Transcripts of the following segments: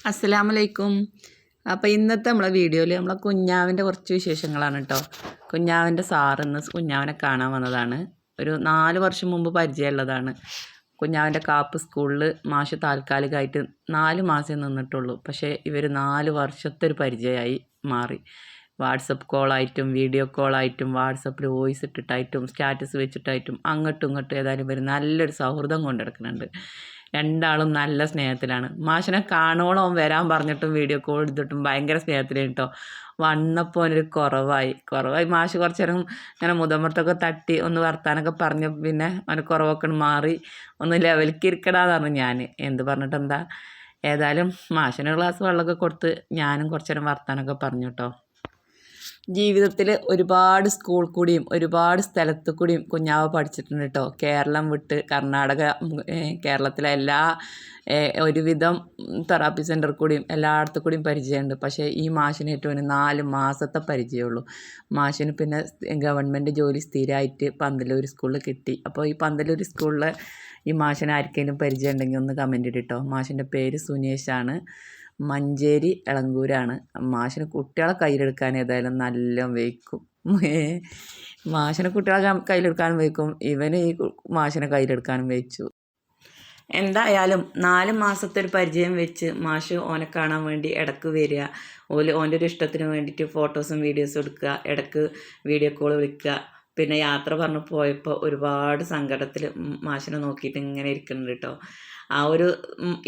അസ്സലാമലൈക്കും. അപ്പോൾ ഇന്നത്തെ നമ്മളെ വീഡിയോയിൽ നമ്മളെ കുഞ്ഞാവിൻ്റെ കുറച്ച് വിശേഷങ്ങളാണ് കേട്ടോ. കുഞ്ഞാവിൻ്റെ സാറിന്ന് കുഞ്ഞാവിനെ കാണാൻ വന്നതാണ്. ഒരു 4 വർഷം മുമ്പ് പരിചയമുള്ളതാണ്. കുഞ്ഞാവിൻ്റെ കാപ്പ് സ്കൂളിൽ മാഷ് താൽക്കാലികമായിട്ട് 4 മാസം നിന്നിട്ടുള്ളൂ. പക്ഷേ ഇവർ 4 വർഷത്തെ ഒരു പരിചയമായി മാറി. വാട്സപ്പ് കോളായിട്ടും വീഡിയോ കോളായിട്ടും വാട്സപ്പിൽ വോയിസ് ഇട്ടിട്ടായിട്ടും സ്റ്റാറ്റസ് വെച്ചിട്ടായിട്ടും അങ്ങോട്ടും ഇങ്ങോട്ടും ഏതായാലും ഇവർ നല്ലൊരു സൗഹൃദം കൊണ്ടെടുക്കുന്നുണ്ട്. രണ്ടാളും നല്ല സ്നേഹത്തിലാണ്. മാഷിനെ കാണോളം വരാൻ പറഞ്ഞിട്ടും വീഡിയോ കോൾ എടുത്തിട്ടും ഭയങ്കര സ്നേഹത്തിലാണ് കേട്ടോ. വന്നപ്പോൾ അവനൊരു കുറവായി മാഷ് കുറച്ച് നേരം ഇങ്ങനെ മുതമ്പത്തൊക്കെ തട്ടി ഒന്ന് വർത്താനൊക്കെ പറഞ്ഞു. പിന്നെ അവന് കുറവൊക്കെ മാറി ഒന്ന് ലെവലിക്ക് ഇരിക്കടാന്ന് പറഞ്ഞു. ഞാൻ എന്ത് പറഞ്ഞിട്ടെന്താ, ഏതായാലും മാഷിന് ഗ്ലാസ് വെള്ളമൊക്കെ കൊടുത്ത് ഞാനും കുറച്ച് നേരം വർത്താനൊക്കെ പറഞ്ഞു കേട്ടോ. ജീവിതത്തിൽ ഒരുപാട് സ്കൂൾ കൂടിയും ഒരുപാട് സ്ഥലത്ത് കൂടിയും കുഞ്ഞാവ് പഠിച്ചിട്ടുണ്ട് കേട്ടോ. കേരളം വിട്ട് കർണാടക, കേരളത്തിലെ എല്ലാ ഒരുവിധം തെറാപ്പി സെൻറ്റർ കൂടിയും എല്ലായിടത്തു കൂടിയും പരിചയമുണ്ട്. പക്ഷേ ഈ മാഷിന് ഏറ്റവും 4 മാസത്തെ പരിചയമുള്ളൂ. മാഷിന് പിന്നെ ഗവൺമെൻറ് ജോലി സ്ഥിരമായിട്ട് പന്തലൂർ സ്കൂളിൽ കിട്ടി. അപ്പോൾ ഈ പന്തലൂർ സ്കൂളിൽ ഈ മാഷിന് ആർക്കെങ്കിലും പരിചയം ഉണ്ടെങ്കിൽ ഒന്ന് കമൻറ്റ് ഇട്ടോ. മാഷിൻ്റെ പേര് സുനേഷാണ്. മഞ്ചേരി എളങ്കൂരാണ്. മാഷിന് കുട്ടികളെ കയ്യിലെടുക്കാൻ ഏതായാലും നല്ല വയ്ക്കും. മാഷിന് കുട്ടികളെ കയ്യിലെടുക്കാനും വയ്ക്കും, ഇവന് ഈ മാഷിനെ കയ്യിലെടുക്കാനും വെച്ചു. എന്തായാലും 4 മാസത്തെ ഒരു പരിചയം വെച്ച് മാഷ് ഓനെ കാണാൻ വേണ്ടി ഇടക്ക് വരിക. ഓൻ്റെ ഒരു ഇഷ്ടത്തിന് വേണ്ടിയിട്ട് ഫോട്ടോസും വീഡിയോസും എടുക്കുക, ഇടക്ക് വീഡിയോ കോൾ വിളിക്കുക. പിന്നെ യാത്ര പറഞ്ഞ് പോയപ്പോൾ ഒരുപാട് സങ്കടത്തിൽ മാഷിനെ നോക്കിയിട്ട് ഇങ്ങനെ ഇരിക്കുന്നുണ്ട് കേട്ടോ. ആ ഒരു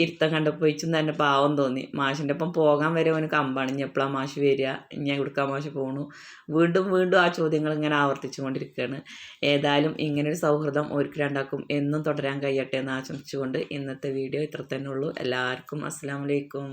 ഇരുത്തം കണ്ടപ്പോൾ ഇച്ചും തന്നെ പാവം തോന്നി. മാഷിൻ്റെ ഒപ്പം പോകാൻ വരെ അവന് കമ്പാണ്. ഇനി എപ്പോഴാണ് മാഷ് വരിക, ഇനി എവിടുക്കാൻ മാഷ് പോകണു, വീണ്ടും ആ ചോദ്യങ്ങൾ ഇങ്ങനെ ആവർത്തിച്ചു കൊണ്ടിരിക്കുകയാണ്. ഏതായാലും ഇങ്ങനൊരു സൗഹൃദം ഓർക്ക് രണ്ടാക്കും എന്നും തുടരാൻ കഴിയട്ടെ എന്ന് ആശംസിച്ചുകൊണ്ട് ഇന്നത്തെ വീഡിയോ ഇത്ര തന്നെ ഉള്ളൂ. എല്ലാവർക്കും അസ്സലാമു അലൈക്കും.